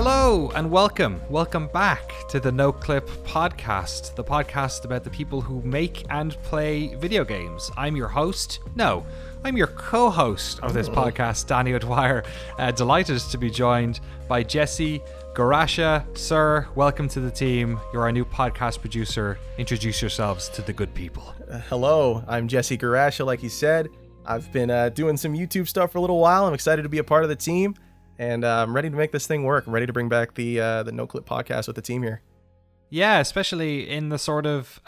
Hello and welcome back to the Noclip podcast, the podcast about the people who make and play video games. I'm your host, I'm your co-host of this podcast, Danny O'Dwyer. Delighted to be joined by Jesse Garasha. Sir, welcome to the team. You're our new podcast producer. Introduce yourselves to the good people. Hello, I'm Jesse Garasha, like you said. I've been doing some YouTube stuff for a little while. I'm excited to be a part of the team. And I'm ready to make this thing work. I'm ready to bring back the Noclip podcast with the team here. Yeah, especially in the sort of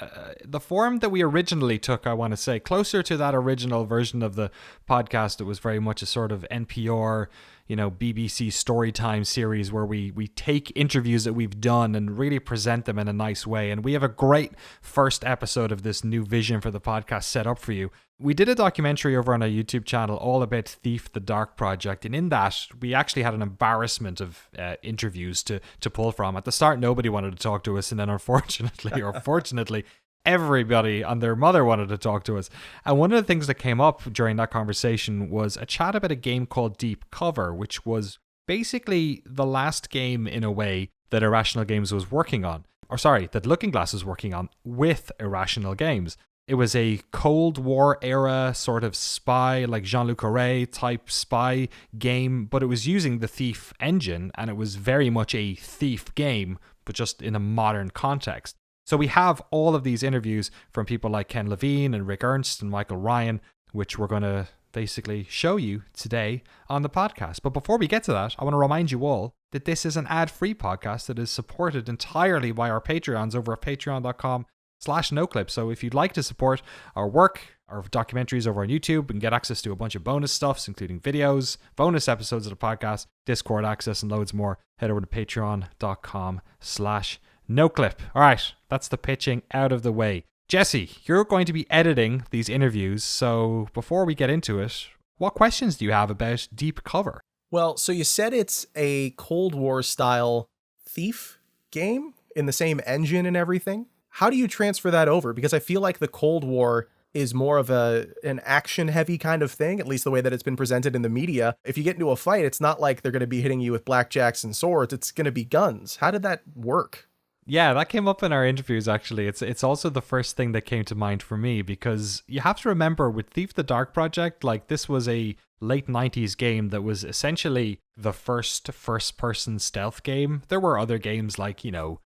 the form that we originally took, I want to say, closer to that original version of the podcast. It was very much a sort of NPR, BBC Storytime series where we take interviews that we've done and really present them in a nice way. And we have a great first episode of this new vision for the podcast set up for you. We did a documentary over on our YouTube channel all about Thief the Dark Project, and in that, we actually had an embarrassment of interviews to pull from. At the start, nobody wanted to talk to us, and then unfortunately, or fortunately, everybody and their mother wanted to talk to us. And one of the things that came up during that conversation was a chat about a game called Deep Cover, which was basically the last game, in a way, that Irrational Games was working on. That Looking Glass was working on with Irrational Games. It was a Cold War era sort of spy, like Jean-Luc Carré type spy game, but it was using the Thief engine, and it was very much a Thief game, but just in a modern context. So we have all of these interviews from people like Ken Levine and Rick Ernst and Michael Ryan, which we're going to basically show you today on the podcast. But before we get to that, I want to remind you all that this is an ad-free podcast that is supported entirely by our Patreons over at patreon.com/Noclip. So if you'd like to support our work, our documentaries over on YouTube, and get access to a bunch of bonus stuffs, including videos, bonus episodes of the podcast, Discord access, and loads more, head over to patreon.com/Noclip. All right, that's the pitching out of the way. Jesse, you're going to be editing these interviews, so before we get into it, what questions do you have about Deep Cover? Well, so you said it's a Cold War style Thief game in the same engine and everything. How do you transfer that over? Because I feel like the Cold War is more of an action-heavy kind of thing, at least the way that it's been presented in the media. If you get into a fight, it's not like they're going to be hitting you with blackjacks and swords. It's going to be guns. How did that work? Yeah, that came up in our interviews, actually. It's also the first thing that came to mind for me, because you have to remember with Thief the Dark Project, like this was a late 90s game that was essentially the first-person stealth game. There were other games like,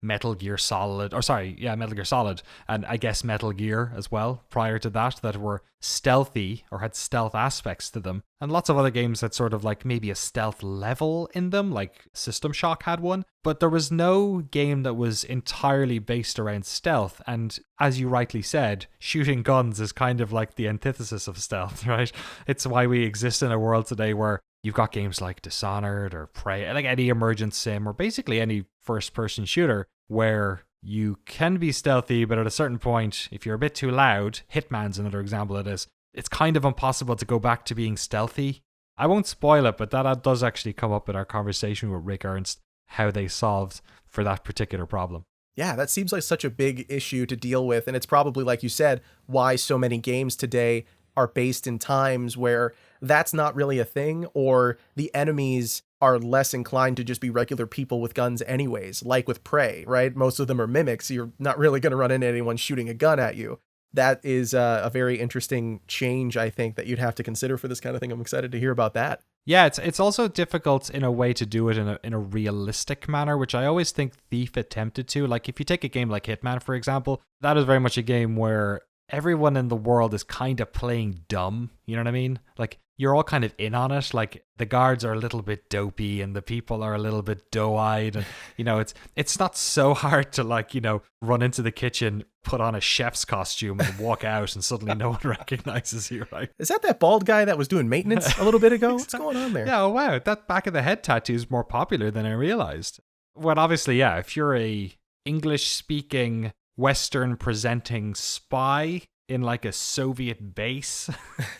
Metal Gear Solid, and I guess Metal Gear as well, prior to that were stealthy or had stealth aspects to them. And lots of other games that sort of like maybe a stealth level in them, like System Shock had one. But there was no game that was entirely based around stealth. And as you rightly said, shooting guns is kind of like the antithesis of stealth, right? It's why we exist in a world today where you've got games like Dishonored or Prey, like any emergent sim or basically any first-person shooter where you can be stealthy, but at a certain point, if you're a bit too loud, Hitman's another example of this, it's kind of impossible to go back to being stealthy. I won't spoil it, but that does actually come up in our conversation with Rick Ernst, how they solved for that particular problem. Yeah, that seems like such a big issue to deal with, and it's probably, like you said, why so many games today are based in times where that's not really a thing, or the enemies are less inclined to just be regular people with guns anyways, like with Prey, right? Most of them are mimics. You're not really going to run into anyone shooting a gun at you. That is a very interesting change, I think, that you'd have to consider for this kind of thing. I'm excited to hear about that. Yeah, it's also difficult in a way to do it in a realistic manner, which I always think Thief attempted to. Like if you take a game like Hitman, for example, that is very much a game where everyone in the world is kind of playing dumb. You know what I mean? Like you're all kind of in on it. Like the guards are a little bit dopey and the people are a little bit doe-eyed. And, it's not so hard to run into the kitchen, put on a chef's costume and walk out and suddenly no one recognizes you, right? Is that bald guy that was doing maintenance a little bit ago? What's going on there? Yeah, oh wow. That back of the head tattoo is more popular than I realized. Well, obviously, yeah, if you're a English-speaking, Western-presenting spy in like a Soviet base,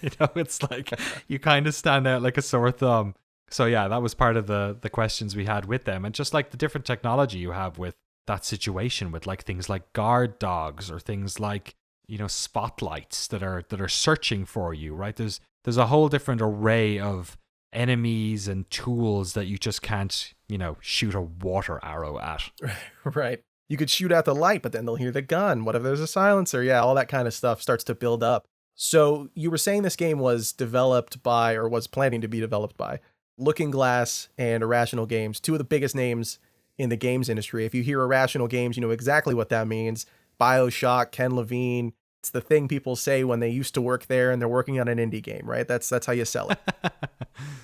it's like you kind of stand out like a sore thumb. So yeah, that was part of the questions we had with them, and just like the different technology you have with that situation, with like things like guard dogs or things like spotlights that are searching for you, right? There's a whole different array of enemies and tools that you just can't, shoot a water arrow at. Right. You could shoot out the light, but then they'll hear the gun. What if there's a silencer? Yeah, all that kind of stuff starts to build up. So you were saying this game was developed by, or was planning to be developed by, Looking Glass and Irrational Games, two of the biggest names in the games industry. If you hear Irrational Games, you know exactly what that means. BioShock, Ken Levine. It's the thing people say when they used to work there and they're working on an indie game, right? That's how you sell it.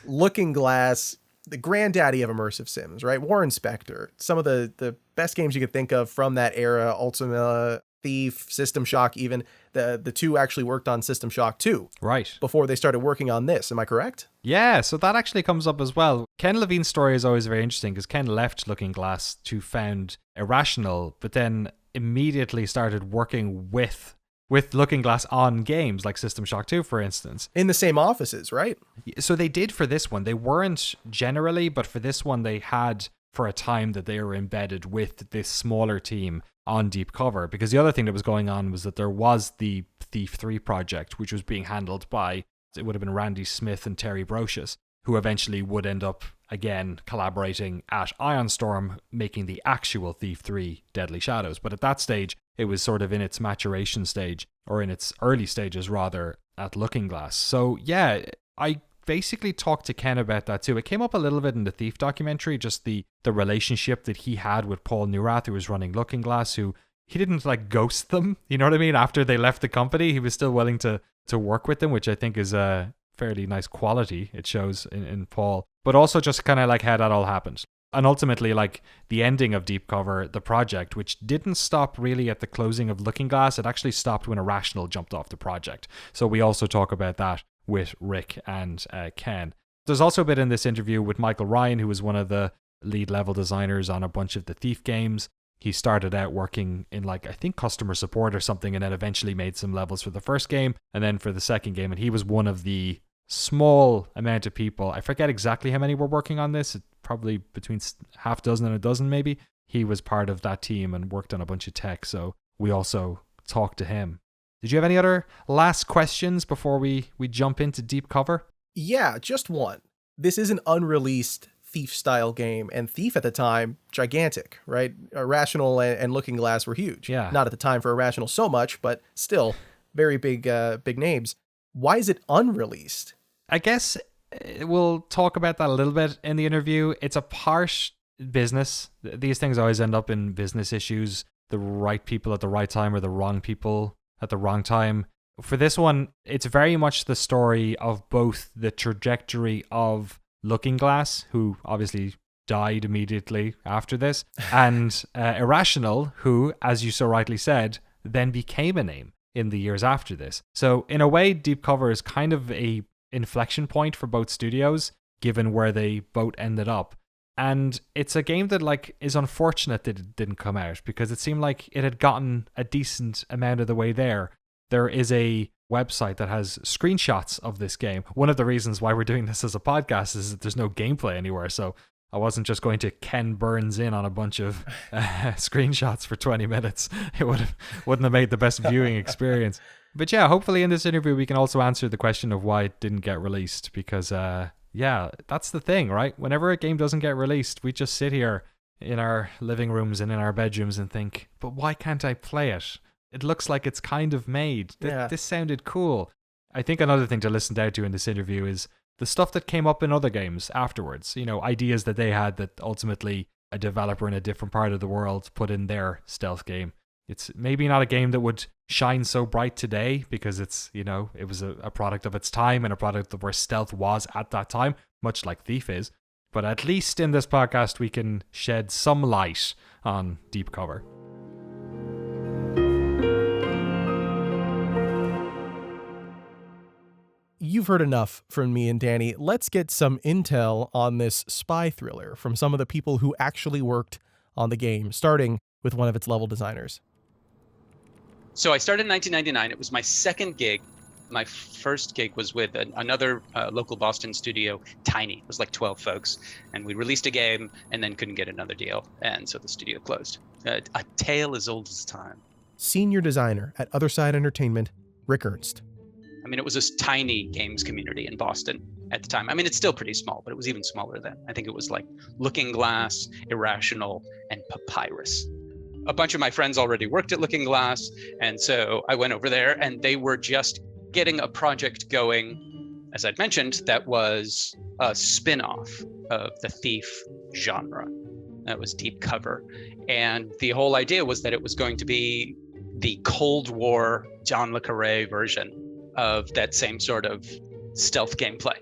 Looking Glass, the granddaddy of immersive sims, right? Warren Spector, some of the best games you could think of from that era. Ultima, Thief, System Shock, even the two actually worked on System Shock 2. Right. Before they started working on this. Am I correct? Yeah, so that actually comes up as well. Ken Levine's story is always very interesting because Ken left Looking Glass to found Irrational, but then immediately started working with Looking Glass on games like System Shock 2, for instance. In the same offices, right? So they did for this one. They weren't generally, but for this one they had for a time that they were embedded with this smaller team on Deep Cover. Because the other thing that was going on was that there was the Thief 3 project, which was being handled by, it would have been Randy Smith and Terry Brocious, who eventually would end up, again, collaborating at Ion Storm, making the actual Thief 3 Deadly Shadows. But at that stage, it was sort of in its maturation stage, or in its early stages rather, at Looking Glass. So yeah, I basically talked to Ken about that too. It came up a little bit in the Thief documentary, just the relationship that he had with Paul Neurath, who was running Looking Glass, who he didn't like ghost them, you know what I mean? After they left the company, he was still willing to work with them, which I think is a fairly nice quality it shows in Paul. But also just kind of like how that all happened. And ultimately, like the ending of Deep Cover, the project, which didn't stop really at the closing of Looking Glass, it actually stopped when Irrational jumped off the project. So we also talk about that with Rick and Ken. There's also a bit in this interview with Michael Ryan, who was one of the lead level designers on a bunch of the Thief games. He started out working in I think customer support or something, and then eventually made some levels for the first game and then for the second game. And he was one of the small amount of people. I forget exactly how many were working on this. Probably between half dozen and a dozen maybe. He was part of that team and worked on a bunch of tech. So we also talked to him. Did you have any other last questions before we jump into Deep Cover? Yeah, just one. This is an unreleased Thief style game, and Thief at the time, gigantic, right? Irrational and Looking Glass were huge. Yeah. Not at the time for Irrational so much, but still very big names. Why is it unreleased? I guess we'll talk about that a little bit in the interview. It's a part business. These things always end up in business issues. The right people at the right time or the wrong people at the wrong time. For this one, it's very much the story of both the trajectory of Looking Glass, who obviously died immediately after this, and Irrational, who, as you so rightly said, then became a name in the years after this. So in a way, Deep Cover is kind of a inflection point for both studios, given where they both ended up. And it's a game that is unfortunate that it didn't come out, because it seemed like it had gotten a decent amount of the way there. There is a website that has screenshots of this game. One of the reasons why we're doing this as a podcast is that there's no gameplay anywhere. So I wasn't just going to Ken Burns in on a bunch of screenshots for 20 minutes. It wouldn't have made the best viewing experience. But yeah, hopefully in this interview we can also answer the question of why it didn't get released, because yeah, that's the thing, right? Whenever a game doesn't get released, we just sit here in our living rooms and in our bedrooms and think, but why can't I play it? It looks like it's kind of made. This sounded cool. I think another thing to listen down to in this interview is the stuff that came up in other games afterwards. You know, ideas that they had that ultimately a developer in a different part of the world put in their stealth game. It's maybe not a game that would shine so bright today because it's, you know, it was a product of its time and a product of where stealth was at that time, much like Thief is. But at least in this podcast, we can shed some light on Deep Cover. You've heard enough from me and Danny. Let's get some intel on this spy thriller from some of the people who actually worked on the game, starting with one of its level designers. So I started in 1999. It was my second gig. My first gig was with another local Boston studio, tiny. It was like 12 folks. And we released a game and then couldn't get another deal. And so the studio closed. A tale as old as time. Senior designer at Otherside Entertainment, Rick Ernst. I mean, it was this tiny games community in Boston. at the time. I mean, it's still pretty small, but it was even smaller then. I think it was like Looking Glass, Irrational, and Papyrus. A bunch of my friends already worked at Looking Glass, and so I went over there, and they were just getting a project going, as I'd mentioned, that was a spin-off of the Thief genre. That was deep cover. And the whole idea was that it was going to be the Cold War John le Carré version of that same sort of stealth gameplay.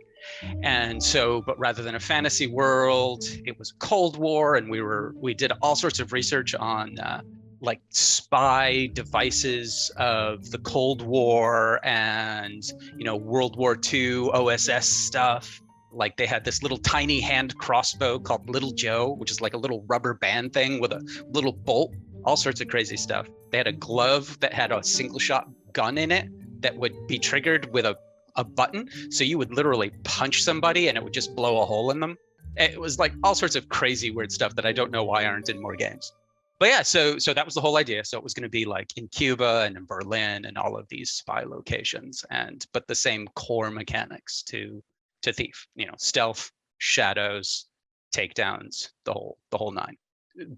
And so, but rather than a fantasy world, it was Cold War, and we did all sorts of research on like spy devices of the Cold War and, you know, World War II OSS stuff. Like they had this little tiny hand crossbow called Little Joe, which is like a little rubber band thing with a little bolt, all sorts of crazy stuff. They had a glove that had a single shot gun in it that would be triggered with a button. So you would literally punch somebody and it would just blow a hole in them. It was like all sorts of crazy weird stuff that I don't know why aren't in more games. But yeah, so that was the whole idea. So it was going to be like in Cuba and in Berlin and all of these spy locations, but the same core mechanics to Thief, you know, stealth, shadows, takedowns, the whole nine.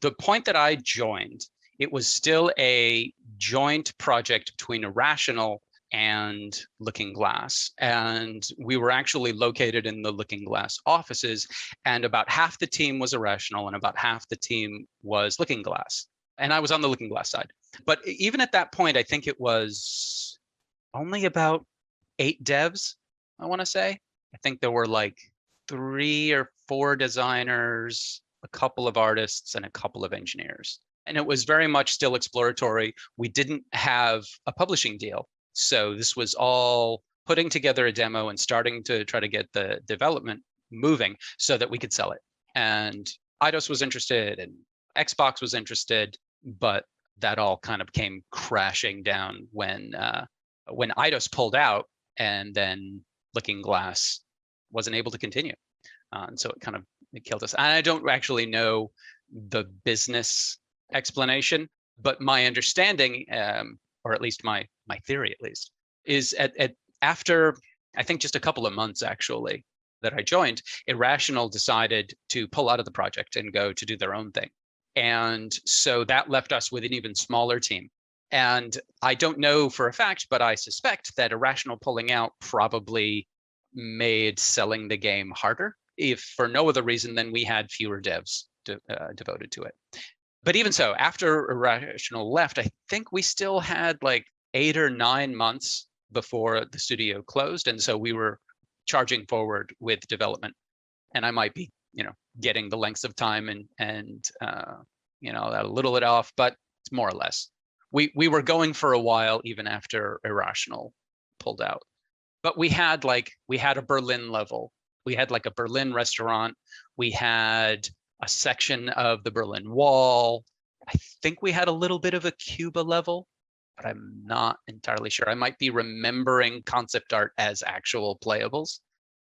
The point that I joined, it was still a joint project between Irrational and Looking Glass. And we were actually located in the Looking Glass offices, and about half the team was Irrational and about half the team was Looking Glass. And I was on the Looking Glass side. But even at that point, I think it was only about 8 devs, I want to say. I think there were like 3 or 4 designers, a couple of artists, and a couple of engineers. And it was very much still exploratory. We didn't have a publishing deal. So this was all putting together a demo and starting to try to get the development moving so that we could sell it. And Eidos was interested and Xbox was interested, but that all kind of came crashing down when Eidos pulled out, and then Looking Glass wasn't able to continue. And so it killed us. And I don't actually know the business explanation, but my understanding, or at least my theory at least, is after, I think just a couple of months actually that I joined, Irrational decided to pull out of the project and go to do their own thing. And so that left us with an even smaller team. And I don't know for a fact, but I suspect that Irrational pulling out probably made selling the game harder, if for no other reason than we had fewer devs devoted to it. But even so, after Irrational left, I think we still had like 8 or 9 months before the studio closed. And so we were charging forward with development. And I might be, getting the lengths of time and a little bit off, but it's more or less. We were going for a while even after Irrational pulled out. But we had a Berlin level. We had like a Berlin restaurant. We had a section of the Berlin Wall. I think we had a little bit of a Cuba level, but I'm not entirely sure. I might be remembering concept art as actual playables.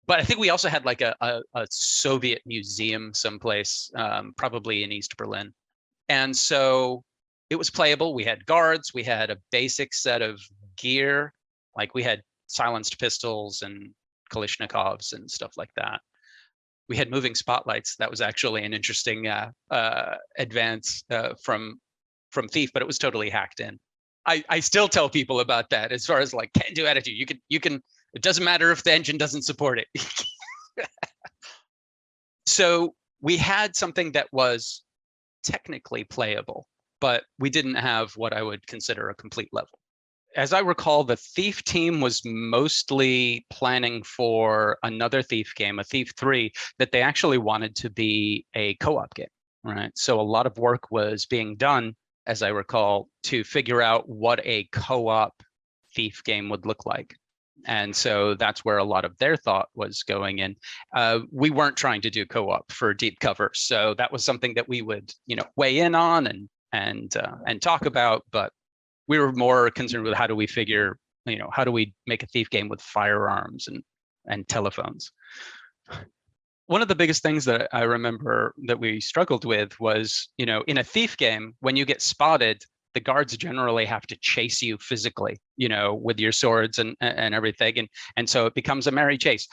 But I think we also had like a Soviet museum someplace, probably in East Berlin. And so it was playable. We had guards. We had a basic set of gear. Like we had silenced pistols and Kalashnikovs and stuff like that. We had moving spotlights. That was actually an interesting advance from Thief, but it was totally hacked in. I still tell people about that as far as like can-do attitude. You can. It doesn't matter if the engine doesn't support it. So we had something that was technically playable, but we didn't have what I would consider a complete level. As I recall, the Thief team was mostly planning for another Thief game, a Thief 3, that they actually wanted to be a co-op game, right? So a lot of work was being done, as I recall, to figure out what a co-op Thief game would look like. And so that's where a lot of their thought was going in. We weren't trying to do co-op for deep cover, so that was something that we would, weigh in on and talk about. But we were more concerned with how do we figure, how do we make a Thief game with firearms and telephones. One of the biggest things that I remember that we struggled with was, in a Thief game, when you get spotted, the guards generally have to chase you physically, with your swords and everything. And so it becomes a merry chase.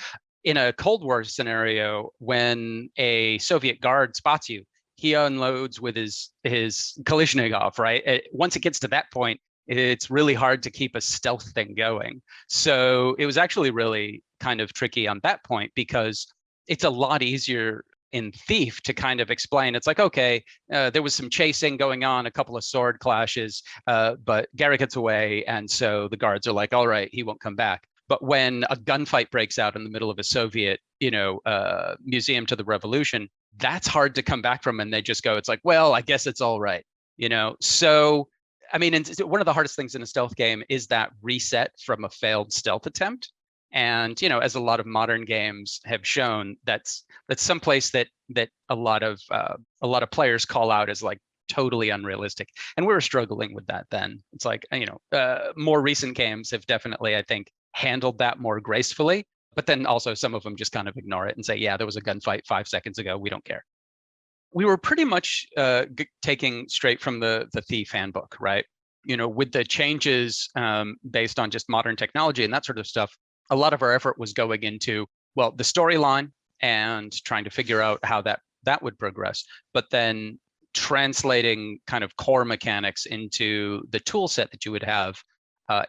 in a Cold War scenario, when a Soviet guard spots you, he unloads with his Kalashnikov, right? Once it gets to that point, it's really hard to keep a stealth thing going. So it was actually really kind of tricky on that point, because it's a lot easier in Thief to kind of explain. It's like, okay, there was some chasing going on, a couple of sword clashes, but Garrett gets away, and so the guards are like, all right, he won't come back. But when a gunfight breaks out in the middle of a Soviet, museum to the revolution, that's hard to come back from. And they just go, it's like, well, I guess it's all right, So, I mean, and one of the hardest things in a stealth game is that reset from a failed stealth attempt. And, as a lot of modern games have shown, that's someplace that a lot of players call out as like totally unrealistic. And we were struggling with that then. It's like, more recent games have definitely, I think, handled that more gracefully, but then also some of them just kind of ignore it and say, yeah, there was a gunfight 5 seconds ago, we don't care. We were pretty much taking straight from the Thief handbook, right? With the changes based on just modern technology and that sort of stuff, a lot of our effort was going into, well, the storyline and trying to figure out how that would progress, but then translating kind of core mechanics into the tool set that you would have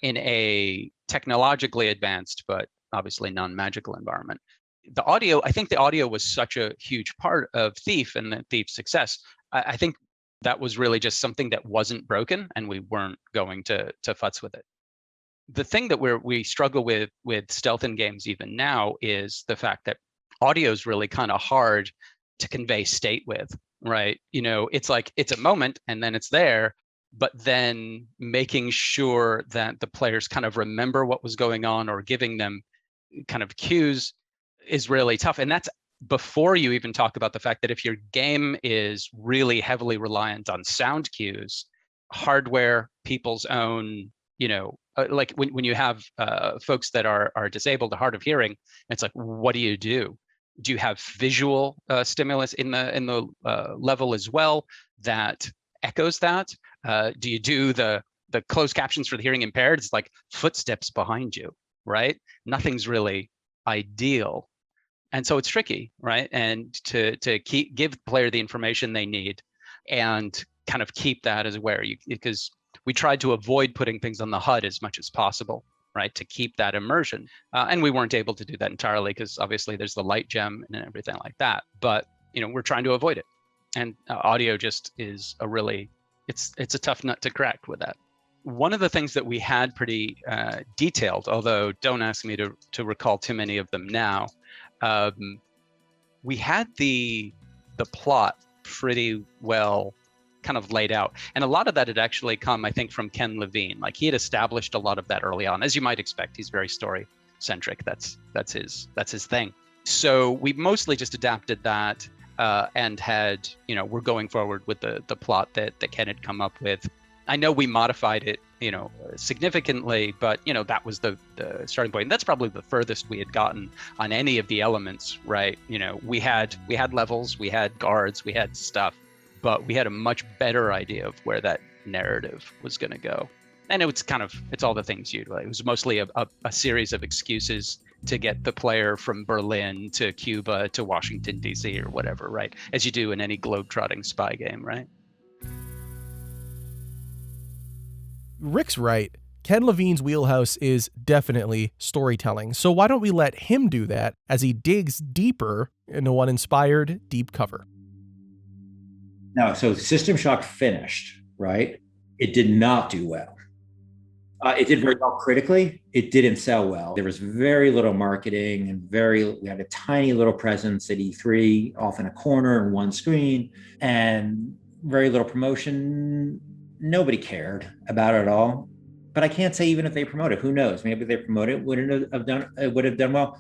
in a technologically advanced, but obviously non-magical environment. I think the audio was such a huge part of Thief and the Thief's success. I think that was really just something that wasn't broken, and we weren't going to futz with it. The thing that we struggle with stealth in games even now is the fact that audio is really kind of hard to convey state with, right? It's like it's a moment and then it's there, but then making sure that the players kind of remember what was going on or giving them kind of cues is really tough. And that's before you even talk about the fact that if your game is really heavily reliant on sound cues, hardware, people's own, like when you have folks that are disabled or hard of hearing, it's like, what do you do? Do you have visual stimulus in the level as well that echoes that? Do you do the closed captions for the hearing impaired? It's like footsteps behind you, right? Nothing's really ideal. And so it's tricky, right? And to give the player the information they need and kind of keep that as aware, because we tried to avoid putting things on the HUD as much as possible, right? To keep that immersion. And we weren't able to do that entirely because obviously there's the light gem and everything like that. But, we're trying to avoid it. And audio just is it's a tough nut to crack with that. One of the things that we had pretty detailed, although don't ask me to recall too many of them now, we had the plot pretty well kind of laid out. And a lot of that had actually come, I think, from Ken Levine. Like he had established a lot of that early on, as you might expect. He's very story centric. That's his thing. So we mostly just adapted that and had, we're going forward with the plot that Ken had come up with. I know we modified it, significantly, but that was the starting point. And that's probably the furthest we had gotten on any of the elements, right? We had levels, we had guards, we had stuff, but we had a much better idea of where that narrative was going to go. And it's all the things you'd like. It was mostly a series of excuses to get the player from Berlin to Cuba to Washington, D.C. or whatever, right? As you do in any globetrotting spy game, right? Rick's right. Ken Levine's wheelhouse is definitely storytelling. So why don't we let him do that as he digs deeper into what inspired Deep Cover? Now, so System Shock finished, right? It did not do well. It did very well critically. It didn't sell well. There was very little marketing and we had a tiny little presence at E3 off in a corner and one screen and very little promotion. Nobody cared about it at all. But I can't say even if they promote it, who knows? Maybe if they promote it, it would have done well.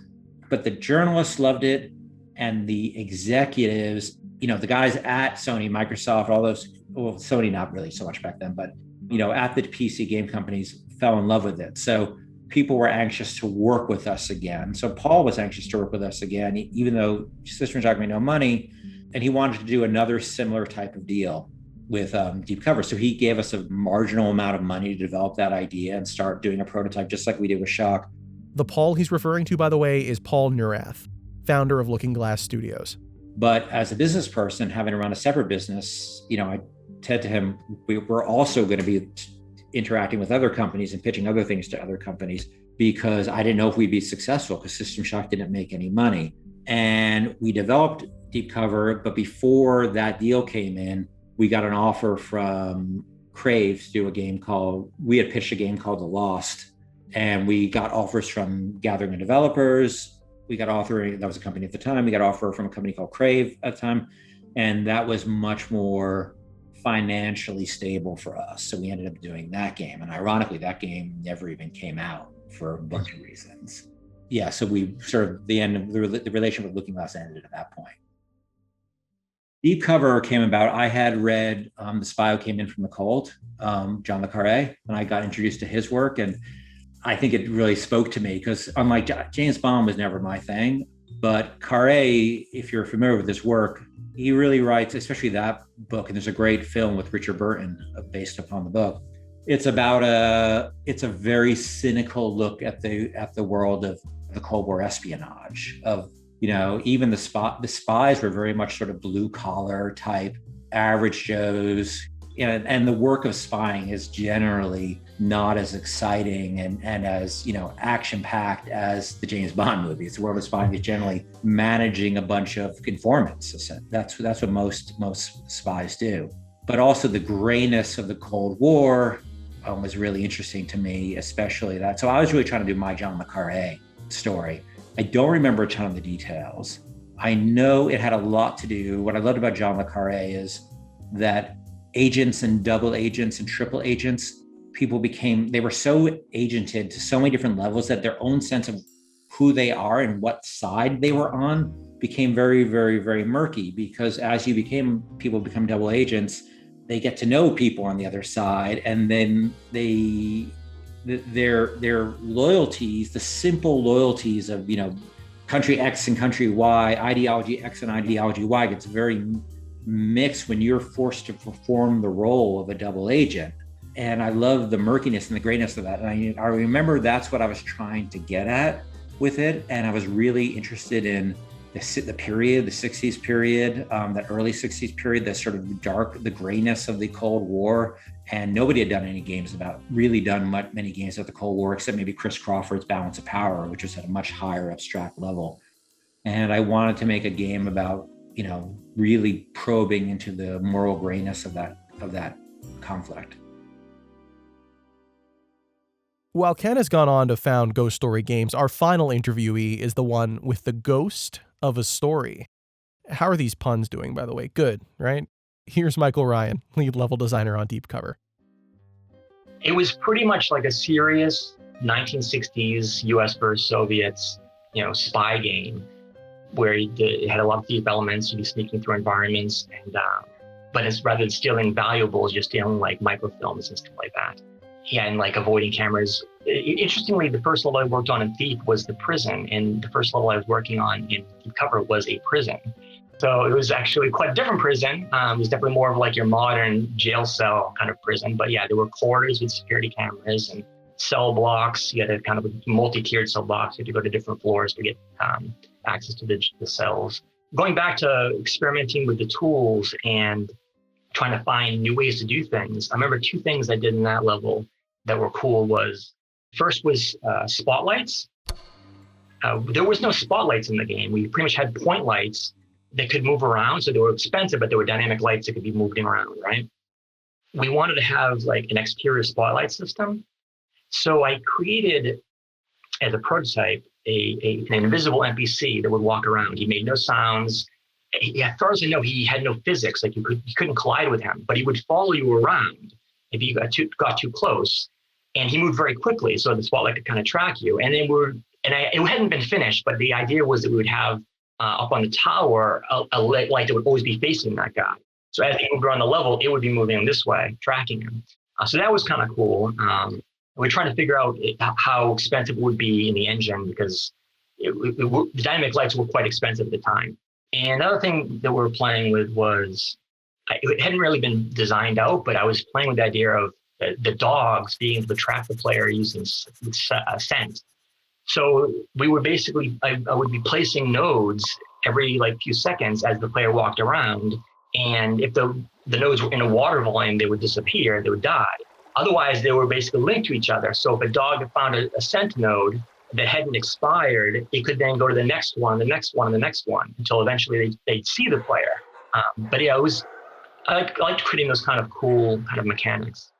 But the journalists loved it, and the executives, the guys at Sony, Microsoft, all those, well, Sony not really so much back then, but at the PC game companies fell in love with it. So people were anxious to work with us again. So Paul was anxious to work with us again, even though System Shock made no money, and he wanted to do another similar type of deal with Deep Cover. So he gave us a marginal amount of money to develop that idea and start doing a prototype just like we did with Shock. The Paul he's referring to, by the way, is Paul Neurath, founder of Looking Glass Studios. But as a business person, having run a separate business, I said to him, we're also going to be interacting with other companies and pitching other things to other companies, because I didn't know if we'd be successful, because System Shock didn't make any money. And we developed Deep Cover, but before that deal came in, we got an offer from Crave to do we had pitched a game called The Lost, and we got offers from Gathering of Developers. That was a company at the time. We got an offer from a company called Crave at the time, and that was much more financially stable for us. So we ended up doing that game. And ironically, that game never even came out for a bunch of reasons. Yeah, so we sort of, the end of the relationship with Looking Glass ended at that point. Deep Cover came about. I had read The Spy Who Came In From the Cold, John le Carré, and I got introduced to his work. And I think it really spoke to me, because unlike James Bond was never my thing, but Carré, if you're familiar with his work, he really writes, especially that book, and there's a great film with Richard Burton based upon the book. It's a very cynical look at the world of the Cold War espionage. Of even the spies were very much sort of blue collar type, average Joes, and the work of spying is generally not as exciting and as action packed as the James Bond movies. The world of spying is generally managing a bunch of informants. That's what most spies do. But also the grayness of the Cold War was really interesting to me, especially that. So I was really trying to do my John le Carré story. I don't remember a ton of the details. I know it had a lot to do. What I loved about John le Carré is that agents and double agents and triple agents, they were so agented to so many different levels that their own sense of who they are and what side they were on became very, very, very murky, because as people become double agents, they get to know people on the other side, and then their loyalties, the simple loyalties of country X and country Y, ideology X and ideology Y, gets very mixed when you're forced to perform the role of a double agent. And I love the murkiness and the grayness of that. And I remember that's what I was trying to get at with it. And I was really interested in the period, the 60s period, that early 60s period, that sort of the grayness of the Cold War. And nobody had done many games about the Cold War, except maybe Chris Crawford's Balance of Power, which was at a much higher abstract level. And I wanted to make a game about, really probing into the moral grayness of that conflict. While Ken has gone on to found Ghost Story Games, our final interviewee is the one with the ghost of a story. How are these puns doing, by the way? Good, right? Here's Michael Ryan, lead level designer on Deep Cover. It was pretty much like a serious 1960s US versus Soviets, spy game, where it had a lot of deep elements. You'd be sneaking through environments, and but it's rather than stealing valuables, you're stealing like microfilms and stuff like that. Yeah, and like avoiding cameras. Interestingly, the first level I worked on in Thief was the prison, and the first level I was working on in Deep Cover was a prison. So it was actually quite a different prison. It was definitely more of like your modern jail cell kind of prison. But yeah, there were corridors with security cameras and cell blocks. You had a kind of a multi-tiered cell blocks. You had to go to different floors to get access to the cells. Going back to experimenting with the tools and trying to find new ways to do things, I remember two things I did in that level that were cool. First was spotlights. There was no spotlights in the game. We pretty much had point lights that could move around. So they were expensive, but they were dynamic lights that could be moved around, right? We wanted to have like an exterior spotlight system. So I created, as a prototype, an invisible NPC that would walk around. He made no sounds. As far as I know, he had no physics. Like you couldn't collide with him, but he would follow you around if you got too close. And he moved very quickly, so the spotlight could kind of track you. And then it hadn't been finished, but the idea was that we would have up on the tower a light that would always be facing that guy. So as he moved around the level, it would be moving this way, tracking him. So that was kind of cool. We're trying to figure out how expensive it would be in the engine, because the dynamic lights were quite expensive at the time. And another thing that we were playing with was, it hadn't really been designed out, but I was playing with the idea of the dogs being able to track the player using scent. So we would basically, I would be placing nodes every like few seconds as the player walked around. And if the nodes were in a water volume, they would disappear, they would die. Otherwise, they were basically linked to each other. So if a dog found a scent node that hadn't expired, it could then go to the next one, the next one, and the next one until eventually they'd see the player. But yeah, I liked creating those kind of cool kind of mechanics.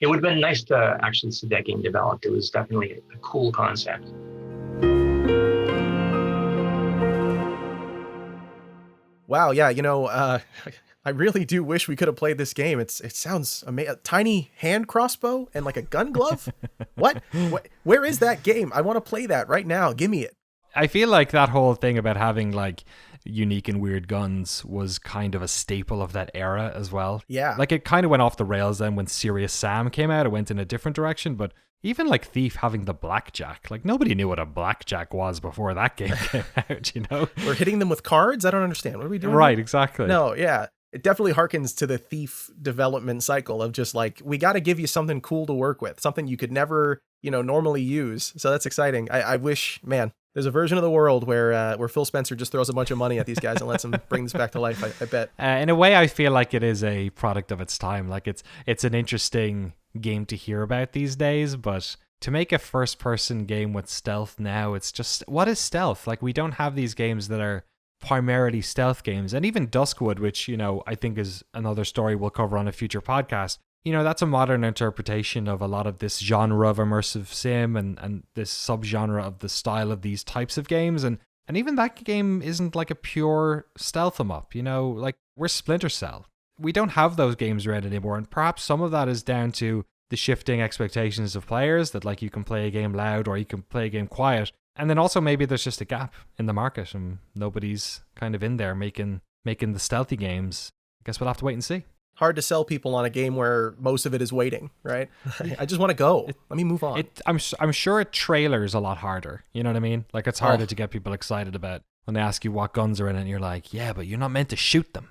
It would have been nice to actually see that game developed. It was definitely a cool concept. Wow, yeah, I really do wish we could have played this game. It sounds amazing. A tiny hand crossbow and like a gun glove? What? Where is that game? I want to play that right now. Give me it. I feel like that whole thing about having like unique and weird guns was kind of a staple of that era as well. Yeah. Like it kind of went off the rails then when Serious Sam came out. It went in a different direction, but even like Thief having the blackjack, like nobody knew what a blackjack was before that game came out, you know? We're hitting them with cards? I don't understand. What are we doing? Right, exactly. No, yeah. It definitely harkens to the Thief development cycle of just like, we got to give you something cool to work with, something you could never, normally use. So that's exciting. I wish, man, there's a version of the world where Phil Spencer just throws a bunch of money at these guys and lets them bring this back to life, I bet. In a way, I feel like it is a product of its time. Like it's an interesting game to hear about these days, but to make a first-person game with stealth now, it's just, what is stealth? Like, we don't have these games that are primarily stealth games. And even Duskwood, which, I think is another story we'll cover on a future podcast, that's a modern interpretation of a lot of this genre of immersive sim and this subgenre of the style of these types of games. And even that game isn't like a pure stealth 'em up, like we're Splinter Cell. We don't have those games around anymore. And perhaps some of that is down to the shifting expectations of players, that like you can play a game loud or you can play a game quiet. And then also maybe there's just a gap in the market and nobody's kind of in there making the stealthy games. I guess we'll have to wait and see. Hard to sell people on a game where most of it is waiting, right? I just want to go. Let me move on. I'm sure a trailer is a lot harder. You know what I mean? Like it's harder to get people excited about when they ask you what guns are in it and you're like, yeah, but you're not meant to shoot them.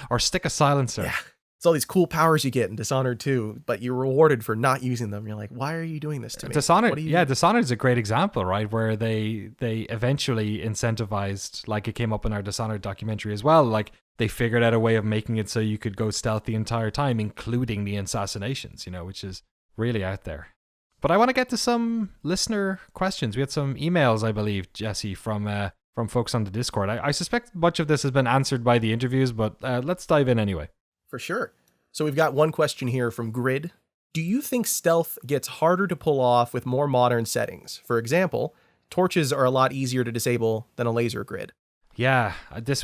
Or stick a silencer. Yeah. It's all these cool powers you get in Dishonored 2, but you're rewarded for not using them. You're like, why are you doing this to me? Dishonored is a great example, right? Where they eventually incentivized, like it came up in our Dishonored documentary as well, like they figured out a way of making it so you could go stealth the entire time, including the assassinations, which is really out there. But I want to get to some listener questions. We had some emails, I believe, Jesse, from folks on the Discord. I suspect much of this has been answered by the interviews, but let's dive in anyway. For sure. So we've got one question here from Grid. Do you think stealth gets harder to pull off with more modern settings? For example, torches are a lot easier to disable than a laser grid. Yeah,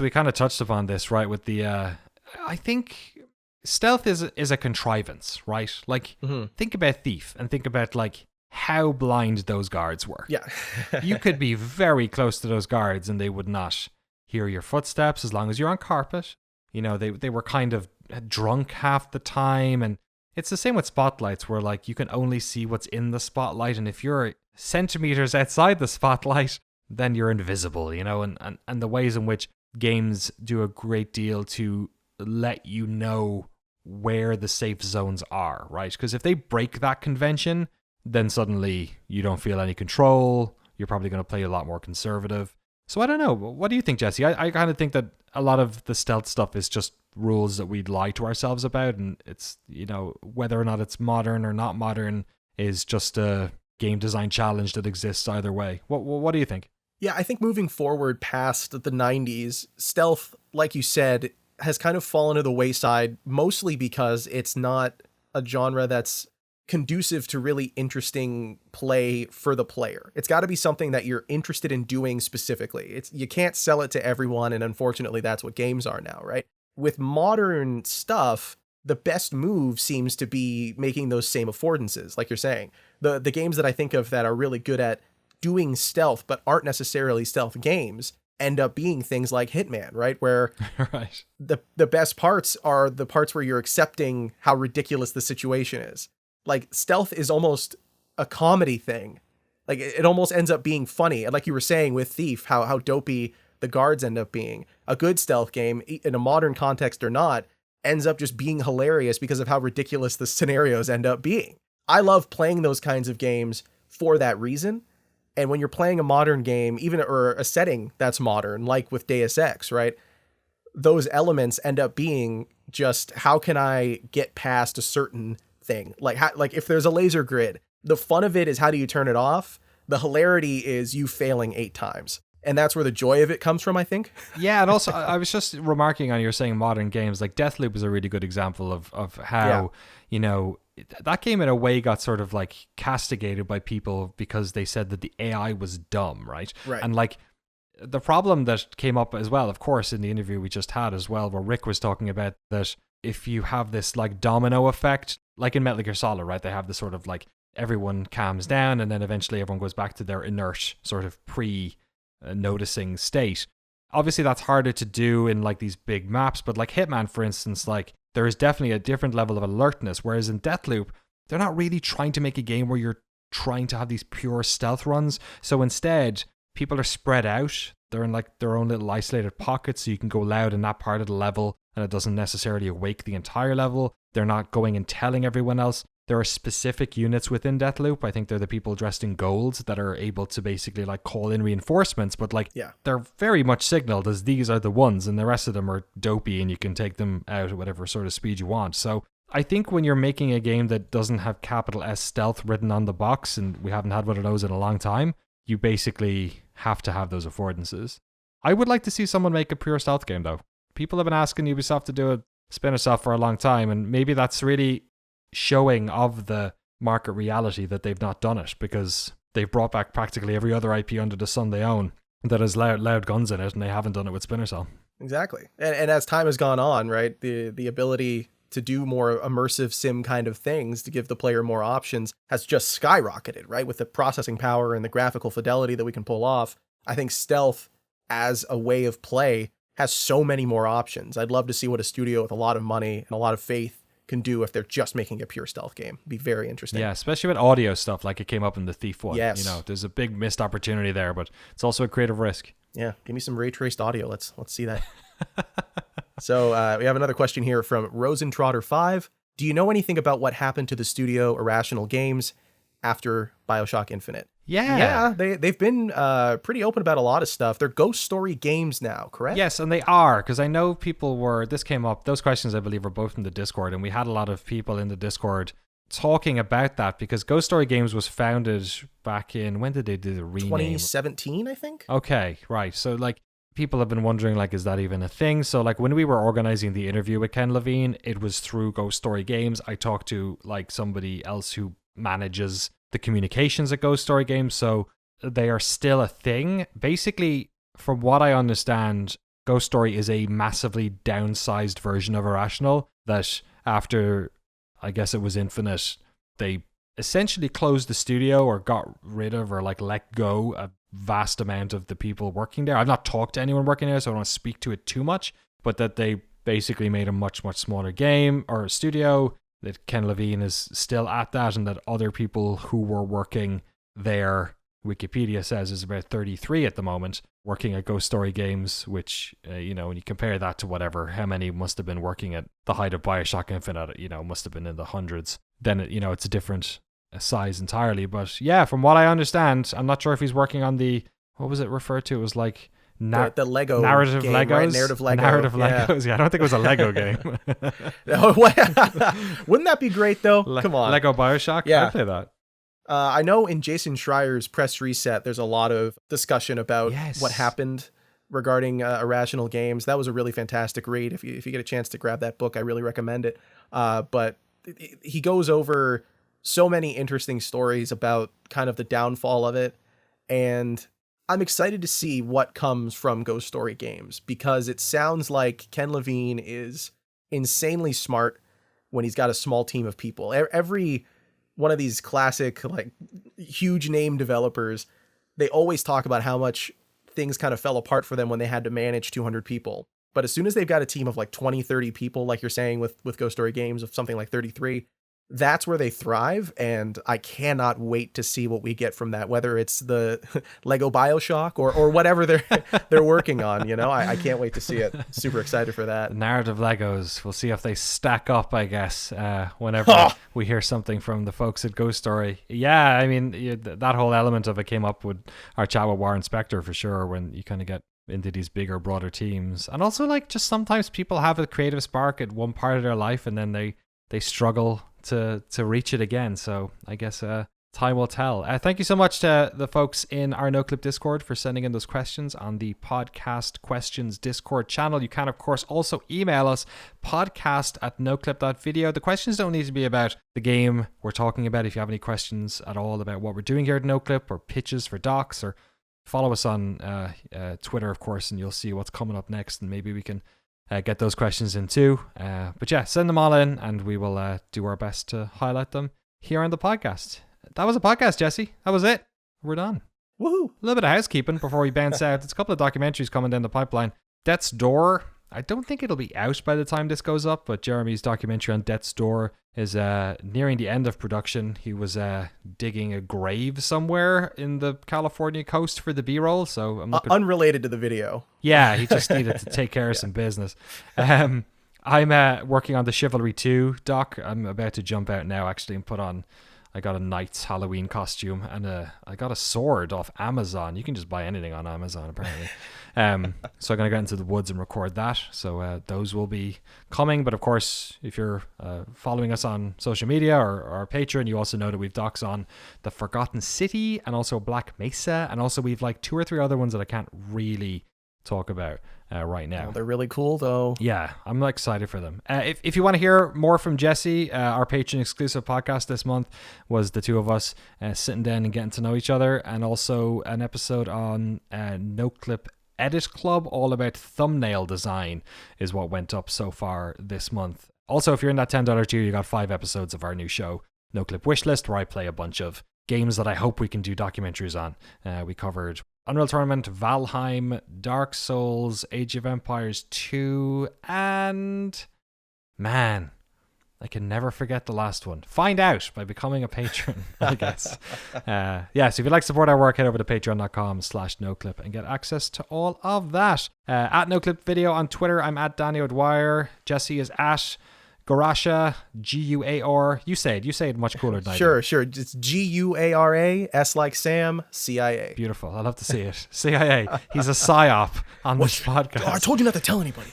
we kind of touched upon this, right? With the, I think stealth is a contrivance, right? Like, think about Thief and think about like how blind those guards were. Yeah. You could be very close to those guards and they would not hear your footsteps as long as you're on carpet. They were kind of drunk half the time, and it's the same with spotlights where like you can only see what's in the spotlight, and if you're centimeters outside the spotlight, then you're invisible, and the ways in which games do a great deal to let you know where the safe zones are, right? Because if they break that convention, then suddenly you don't feel any control. You're probably going to play a lot more conservative. So I don't know. What do you think, Jesse? I kind of think that a lot of the stealth stuff is just rules that we lie to ourselves about, and it's, whether or not it's modern or not modern is just a game design challenge that exists either way. What do you think? Yeah, I think moving forward past the 90s, stealth, like you said, has kind of fallen to the wayside, mostly because it's not a genre that's conducive to really interesting play for the player. It's got to be something that you're interested in doing specifically. You can't sell it to everyone, and unfortunately that's what games are now, right? With modern stuff, the best move seems to be making those same affordances, like you're saying. The games that I think of that are really good at doing stealth but aren't necessarily stealth games end up being things like Hitman, right? Where right. the best parts are the parts where you're accepting how ridiculous the situation is. Like, stealth is almost a comedy thing. Like, it almost ends up being funny. And like you were saying with Thief, how dopey the guards end up being. A good stealth game, in a modern context or not, ends up just being hilarious because of how ridiculous the scenarios end up being. I love playing those kinds of games for that reason. And when you're playing a modern game, even or a setting that's modern, like with Deus Ex, right? Those elements end up being just, how can I get past a certain thing? Like if there's a laser grid, the fun of it is, how do you turn it off? The hilarity is you failing 8 times. And that's where the joy of it comes from, I think. Yeah, and also I was just remarking on, you're saying modern games, like Deathloop is a really good example of how, that game in a way got sort of like castigated by people because they said that the AI was dumb, right? Right. And like the problem that came up as well, of course, in the interview we just had as well, where Rick was talking about that if you have this like domino effect, like in Metal Gear Solid, right? They have this sort of like, everyone calms down and then eventually everyone goes back to their inert sort of noticing state. Obviously that's harder to do in like these big maps, but like Hitman, for instance, like there is definitely a different level of alertness, whereas in Deathloop they're not really trying to make a game where you're trying to have these pure stealth runs. So instead people are spread out, they're in like their own little isolated pockets, so you can go loud in that part of the level and it doesn't necessarily awake the entire level. They're not going and telling everyone else. There are specific units within Deathloop. I think they're the people dressed in gold that are able to basically like call in reinforcements, but like they're very much signaled as these are the ones, and the rest of them are dopey and you can take them out at whatever sort of speed you want. So I think when you're making a game that doesn't have capital S stealth written on the box, and we haven't had one of those in a long time, you basically have to have those affordances. I would like to see someone make a pure stealth game though. People have been asking Ubisoft to do a Splinter Cell for a long time, and maybe that's really showing of the market reality that they've not done it, because they've brought back practically every other IP under the sun they own that has loud guns in it, and they haven't done it with Splinter Cell. Exactly. And as time has gone on, right, the ability to do more immersive sim kind of things to give the player more options has just skyrocketed, right? With the processing power and the graphical fidelity that we can pull off, I think stealth as a way of play has so many more options. I'd love to see what a studio with a lot of money and a lot of faith can do if they're just making a pure stealth game. It'd be very interesting. Yeah, especially with audio stuff like it came up in the Thief one. Yes. There's a big missed opportunity there, but it's also a creative risk. Yeah, give me some ray traced audio. Let's see that. So we have another question here from Rosentrotter5. Do you know anything about what happened to the studio Irrational Games after BioShock Infinite? Yeah, they've been pretty open about a lot of stuff. They're Ghost Story Games now, correct? Yes, and they are, because I know this came up, those questions I believe were both in the Discord, and we had a lot of people in the Discord talking about that, because Ghost Story Games was founded back in, when did they do the rename? 2017, I think. Okay, right. So like people have been wondering, like, is that even a thing? So like when we were organizing the interview with Ken Levine, it was through Ghost Story Games. I talked to like somebody else who manages the communications at Ghost Story Games, so they are still a thing. Basically, from what I understand, Ghost Story is a massively downsized version of Irrational that after, I guess it was Infinite, they essentially closed the studio or got rid of or like let go a vast amount of the people working there. I've not talked to anyone working there, so I don't want to speak to it too much, but that they basically made a much, much smaller game or studio, that Ken Levine is still at that, and that other people who were working there, Wikipedia says, is about 33 at the moment, working at Ghost Story Games, which, when you compare that to whatever, how many must have been working at the height of BioShock Infinite, must have been in the hundreds, then, it's a different size entirely. But yeah, from what I understand, I'm not sure if he's working on what was it referred to? It was like the Lego narrative game, Legos, right? Narrative Legos. Yeah, I don't think it was a Lego game. Wouldn't that be great though? Come on, Lego BioShock. Yeah, I'd play that. I know in Jason Schreier's press reset, there's a lot of discussion about what happened regarding Irrational Games. That was a really fantastic read. If you get a chance to grab that book, I really recommend it. But he goes over so many interesting stories about kind of the downfall of it, and I'm excited to see what comes from Ghost Story Games, because it sounds like Ken Levine is insanely smart when he's got a small team of people. Every one of these classic, like, huge name developers, they always talk about how much things kind of fell apart for them when they had to manage 200 people. But as soon as they've got a team of like 20, 30 people, like you're saying with Ghost Story Games, of something like 33, that's where they thrive, and I cannot wait to see what we get from that, whether it's the Lego BioShock or whatever they're working on. I can't wait to see it. Super excited for that. Narrative Legos. We'll see if they stack up, I guess, whenever we hear something from the folks at Ghost Story. Yeah, I mean, that whole element of it came up with our chat with Warren Spector for sure, when you kind of get into these bigger, broader teams. And also, like, just sometimes people have a creative spark at one part of their life and then they struggle to reach it again. So I guess time will tell. Thank you so much to the folks in our Noclip Discord for sending in those questions on the Podcast Questions Discord channel. You can, of course, also email us, podcast@noclip.video. The questions don't need to be about the game we're talking about. If you have any questions at all about what we're doing here at Noclip, or pitches for docs, or follow us on Twitter, of course, and you'll see what's coming up next, and maybe we can get those questions in too. But yeah, send them all in, and we will do our best to highlight them here on the podcast. That was a podcast, Jesse. That was it. We're done. Woohoo! A little bit of housekeeping before we bounce out. There's a couple of documentaries coming down the pipeline. Death's Door. I don't think it'll be out by the time this goes up, but Jeremy's documentary on Death's Door is nearing the end of production. He was digging a grave somewhere in the California coast for the B-roll, so I'm looking... unrelated to the video. Yeah, he just needed to take care of some business. I'm working on the Chivalry 2 doc. I'm about to jump out now, actually, and put on... I got a knight's Halloween costume, and I got a sword off Amazon. You can just buy anything on Amazon, apparently. So I'm going to get into the woods and record that. So those will be coming. But of course, if you're following us on social media or our Patreon, you also know that we've docs on The Forgotten City and also Black Mesa. And also we've like 2 or 3 other ones that I can't really talk about right now. Oh, they're really cool, though. Yeah, I'm excited for them. If you want to hear more from Jesse, our Patreon exclusive podcast this month was the 2 of us sitting down and getting to know each other, and also an episode on Noclip Edit Club, all about thumbnail design is what went up so far this month. Also, if you're in that $10 tier, you got 5 episodes of our new show, Noclip Wishlist, where I play a bunch of games that I hope we can do documentaries on. We covered Unreal Tournament, Valheim, Dark Souls, Age of Empires 2, and... man, I can never forget the last one. Find out by becoming a patron, I guess. So if you'd like to support our work, head over to patreon.com/noclip and get access to all of that. At Noclip Video on Twitter, I'm at Danny O'Dwyer. Jesse is at Gorasha, Guar. You say it much cooler than I do. Sure. It's Guara, S like Sam, CIA. Beautiful. I love to see it. CIA. He's a psyop on this podcast. I told you not to tell anybody.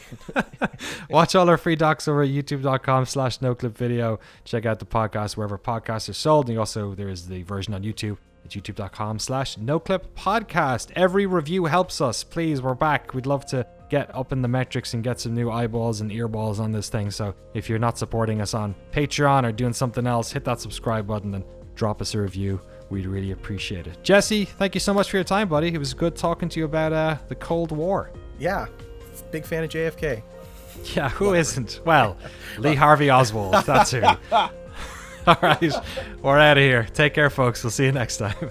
Watch all our free docs over at youtube.com/noclipvideo. Check out the podcast wherever podcasts are sold. And also, there is the version on YouTube. It's youtube.com/noclippodcast. Every review helps us. Please, we're back. We'd love to get up in the metrics and get some new eyeballs and earballs on this thing. So if you're not supporting us on Patreon or doing something else, hit that subscribe button and drop us a review. We'd really appreciate it. Jesse, thank you so much for your time, buddy. It was good talking to you about the Cold War. Yeah, big fan of JFK. Yeah, who isn't? Well, Lee Harvey Oswald, that's who. All right, we're out of here. Take care, folks. We'll see you next time.